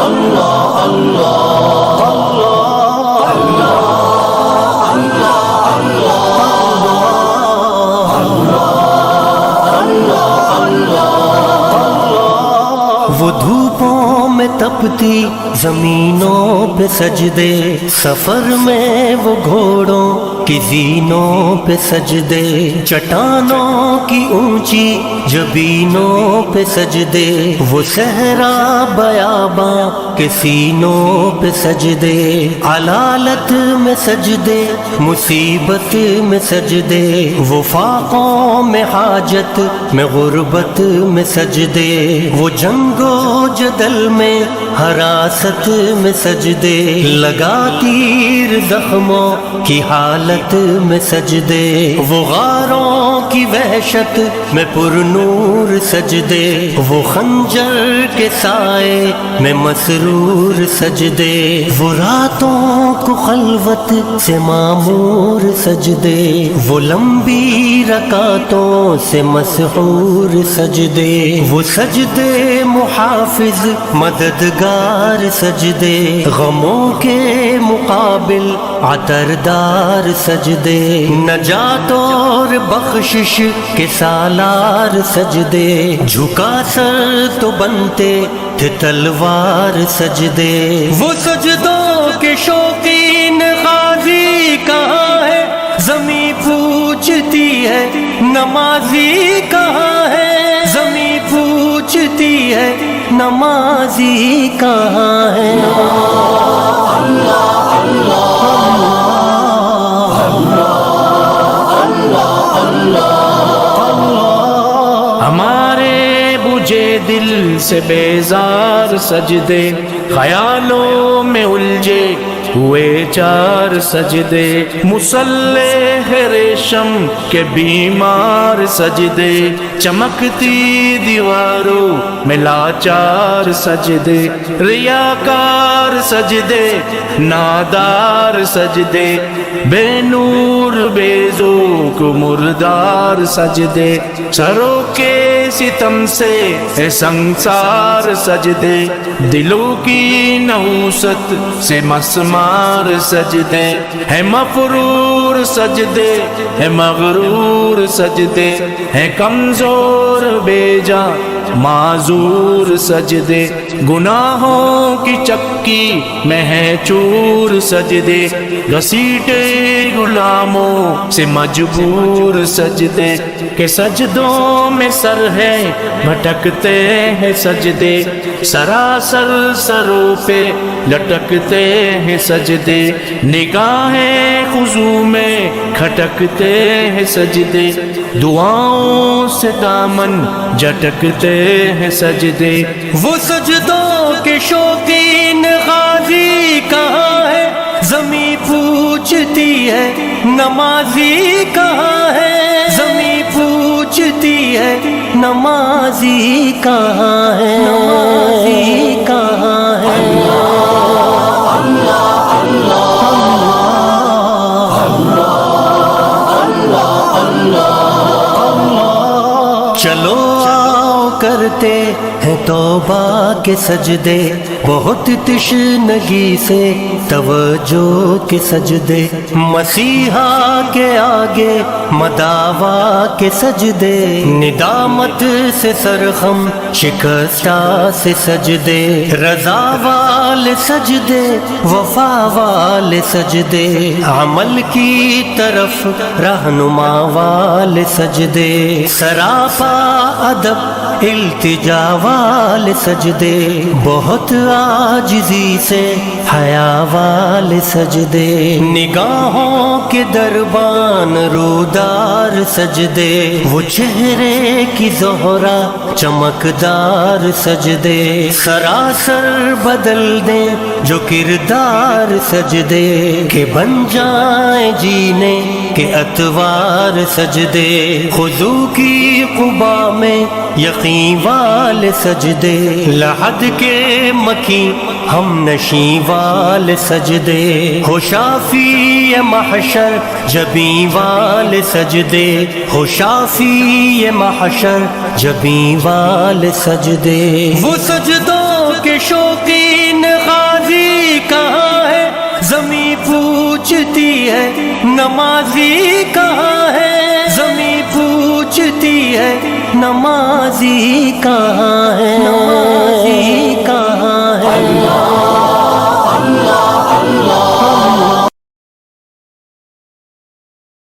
اللہ اللہ وہ دھوپوں میں تپتی زمینوں پہ سجدے، سفر میں وہ گھوڑوں کی زینوں پہ سجدے، چٹانوں کی اونچی جبینوں پہ سجدے، وہ صحرا بیاباں کے سینوں پہ سجدے، علالت میں سجدے، مصیبت میں سجدے، وہ فاقوں میں حاجت میں غربت میں سجدے، وہ جنگ و جدل میں حراست میں سجدے، لگا تیر زخموں کی حالت میں سجدے، وہ غاروں کی وحشت میں پر نور سجدے، وہ خنجر کے سائے میں مسرور سجدے، وہ راتوں کو خلوت سے معمور سجدے، وہ لمبی رکعتوں سے مسحور سجدے، وہ سجدے محافظ مددگار سجدے، غموں کے مقابل عطردار سجدے، نجات اور بخشش کے سالار سجدے، جھکا سر تو بنتے تھے تلوار سجدے، وہ سجدوں کے شوقین غازی کہاں ہے، زمیں پوچھتی ہے نمازی کہاں ہے، زمیں پوچھتی ہے نمازی کہاں ہے، ہمارے بجھے دل سے بیزار سجدے، خیالوں میں الجھے ہوئے چار سجدے، مصلح ریشم کے بیمار سجدے، چمکتی دیواروں میں لاچار سجدے، ریاکار سجدے، نادار سجدے، بے نور بے ذوق مردار سجدے، سروں کے ستم سے سنسار سجدے، دلوں کی نحوست سے مسمار سجدے، ہے مفرور سجدے، ہے مغرور سجدے، ہے کمزور بے جان معذور سجدے، گناہوں کی چکی میں ہے چور سجدے، گھسیٹے غلاموں سے مجبور سجدے، کہ سجدوں میں سر ہے بھٹکتے ہیں سجدے، سراسر سروں پہ لٹکتے ہیں سجدے، نگاہیں خضوع میں کھٹکتے ہیں سجدے، دعاؤں سے دامن جھٹکتے ہیں سجدے، وہ سجدوں کے شوقین غازی کہاں ہے، زمیں پوچھتی ہے نمازی کہاں ہے، زمیں پوچھتی ہے نمازی کہاں ہے، نمازی کہاں ہے، چلو آؤ کرتے ہیں توبہ کے سجدے، بہت تشنگی سے توجہ کے سجدے، مسیحا کے آگے مداوا کے سجدے، ندامت سے سرخم شکستہ سے سجدے، رضا والے سجدے، وفا والے سجدے، عمل کی طرف رہنما والے سجدے، سراپا ادب التجا والے سجدے، بہت عاجزی سے حیا والے سجدے، نگاہوں کے دربان رودار سجدے، وہ چہرے کی زہرا چمکدار سجدے، سراسر بدل دیں جو کردار سجدے، کہ بن جائیں جینے کے اتوار سجدے، خضوع کی قبا میں یقین والے سجدے، لحد کے مکی ہم نشیں والے سجدے، ہو شافی محشر جبیں والے سجدے، ہو شافی محشر جبیں والے سجدے، وہ سجدوں کے شوقین پوچھتی ہے نمازی کہاں ہے، زمین پوچھتی ہے نمازی کہاں ہے، نمازی کہاں ہے۔